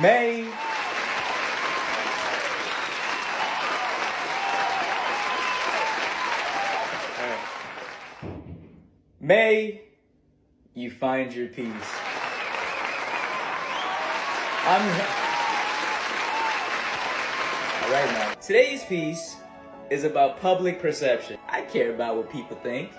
May. May you find your peace. Alright now. Today's piece is about public perception. I care about what people think.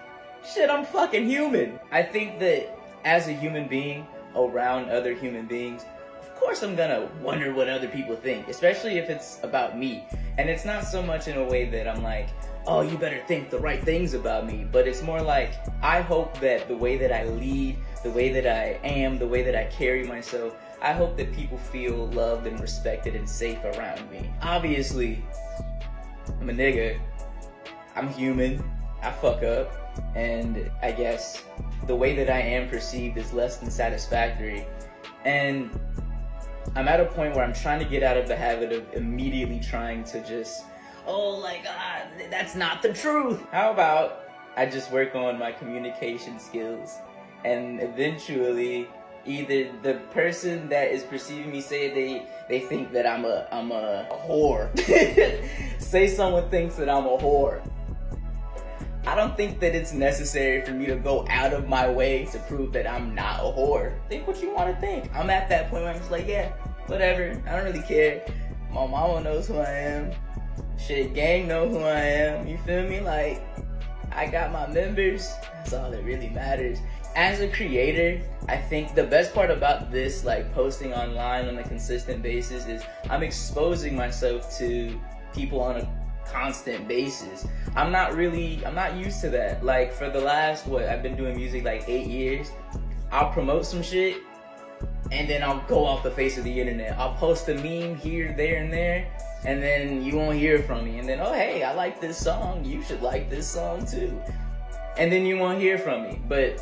Shit, I'm fucking human. I think that as a human being around other human beings, of course I'm gonna wonder what other people think, especially if it's about me. And it's not so much in a way that I'm like, oh, you better think the right things about me, but it's more like, I hope that the way that I lead, the way that I am, the way that I carry myself, I hope that people feel loved and respected and safe around me. Obviously, I'm a nigga, I'm human, I fuck up, and I guess the way that I am perceived is less than satisfactory. And I'm at a point where I'm trying to get out of the habit of immediately trying to just, oh my God, that's not the truth. How about I just work on my communication skills, and eventually either the person that is perceiving me say they think that I'm a whore. Say someone thinks that I'm a whore. I don't think that it's necessary for me to go out of my way to prove that I'm not a whore. Think what you want to think. I'm at that point where I'm just like, yeah, whatever. I don't really care. My mama knows who I am. Shit, gang know who I am. You feel me? Like, I got my members. That's all that really matters. As a creator, I think the best part about this, like posting online on a consistent basis, is I'm exposing myself to people on a constant basis. I'm not used to that. Like, for the last, I've been doing music like 8 years. I'll promote some shit, and then I'll go off the face of the internet. I'll post a meme here, there, and there, and then you won't hear from me. And then, oh hey, I like this song, you should like this song too. And then you won't hear from me. But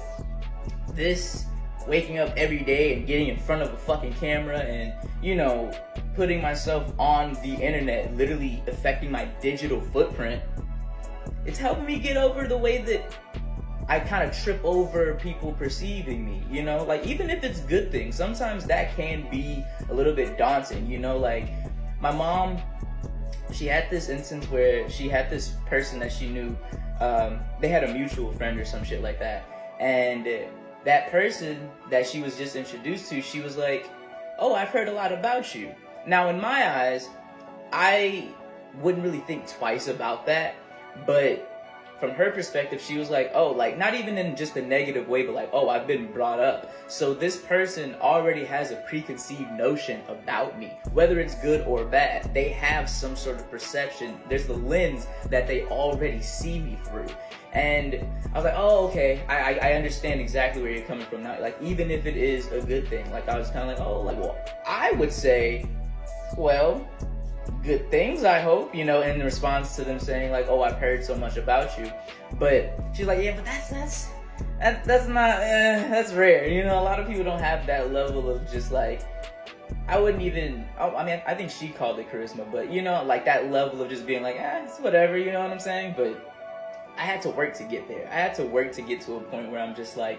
this waking up every day and getting in front of a fucking camera and, you know, putting myself on the internet, literally affecting my digital footprint, it's helping me get over the way that I kind of trip over people perceiving me, you know? Like, even if it's good things, sometimes that can be a little bit daunting, you know? Like, my mom, she had this instance where she had this person that she knew, they had a mutual friend or some shit like that, and that person that she was just introduced to, she was like, oh, I've heard a lot about you. Now, in my eyes, I wouldn't really think twice about that, but from her perspective, she was like, oh, like, not even in just a negative way, but like, oh, I've been brought up. So this person already has a preconceived notion about me, whether it's good or bad. They have some sort of perception. There's the lens that they already see me through. And I was like, oh, okay, I understand exactly where you're coming from now. Like, even if it is a good thing, like, I was kind of like, oh, like, well, I would say, well, good things, I hope, you know, in response to them saying like, oh, I've heard so much about you. But she's like, yeah, but that's not, that's rare. You know, a lot of people don't have that level of just like, I wouldn't even, I mean, I think she called it charisma, but you know, like that level of just being like, it's whatever, you know what I'm saying? But I had to work to get there. I had to work to get to a point where I'm just like,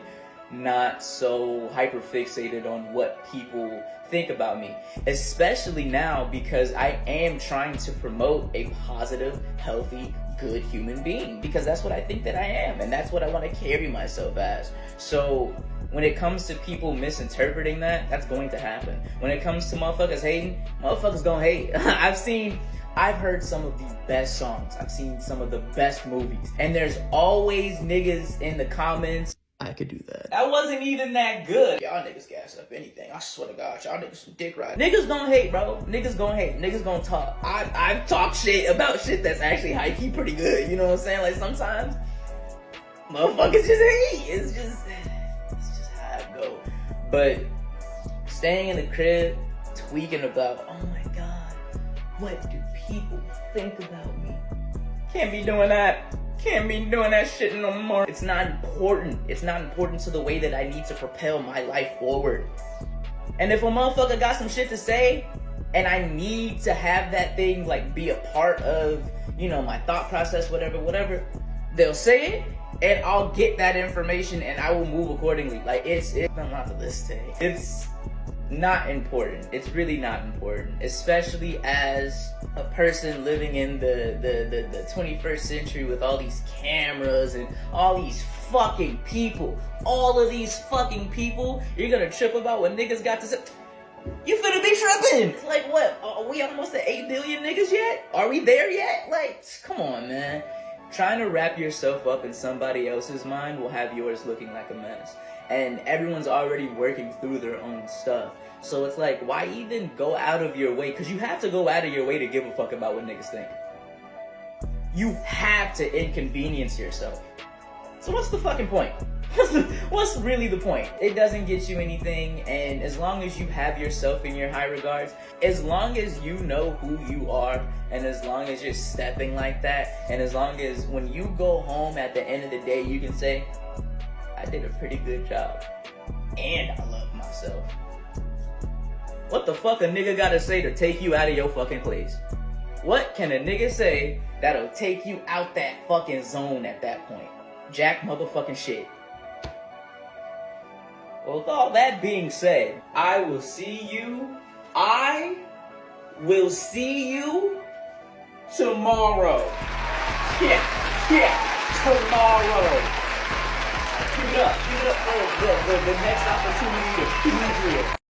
not so hyper fixated on what people think about me, especially now because I am trying to promote a positive, healthy, good human being, because that's what I think that I am, and that's what I want to carry myself as. So when it comes to people misinterpreting that, that's going to happen. When it comes to motherfuckers hating, motherfuckers gonna hate. I've heard some of the best songs. I've seen some of the best movies, and there's always niggas in the comments. I could do that. That wasn't even that good. Y'all niggas gas up anything. I swear to God, y'all niggas some dick riders. Niggas gonna hate, bro. Niggas gonna hate. Niggas gonna talk. I've talked shit about shit that's actually high-key pretty good. You know what I'm saying? Like, sometimes motherfuckers just hate. It's just how it go. But staying in the crib, tweaking about, oh my God, what do people think about me? Can't be doing that. Can't be doing that shit no more. It's not important. It's not important to the way that I need to propel my life forward. And if a motherfucker got some shit to say, and I need to have that thing like be a part of, you know, my thought process, whatever, they'll say it, and I'll get that information and I will move accordingly. Like, it's not to this day. not important. It's really not important, especially as a person living in the 21st century with all these cameras and all these fucking people. All of these fucking people, you're gonna trip about what niggas got to say. You finna be tripping. It's like, what? Are we almost at 8 billion niggas yet? Are we there yet? Like, come on, man. Trying to wrap yourself up in somebody else's mind will have yours looking like a mess. And everyone's already working through their own stuff. So it's like, why even go out of your way? Because you have to go out of your way to give a fuck about what niggas think. You have to inconvenience yourself. So what's the fucking point? What's really the point? It doesn't get you anything, and as long as you have yourself in your high regards, as long as you know who you are, and as long as you're stepping like that, and as long as when you go home at the end of the day, you can say, I did a pretty good job, and I love myself. What the fuck a nigga gotta say to take you out of your fucking place? What can a nigga say that'll take you out that fucking zone at that point? Jack motherfucking shit. Well, with all that being said, I will see you tomorrow. Tomorrow. Keep it up. The next opportunity to prove it.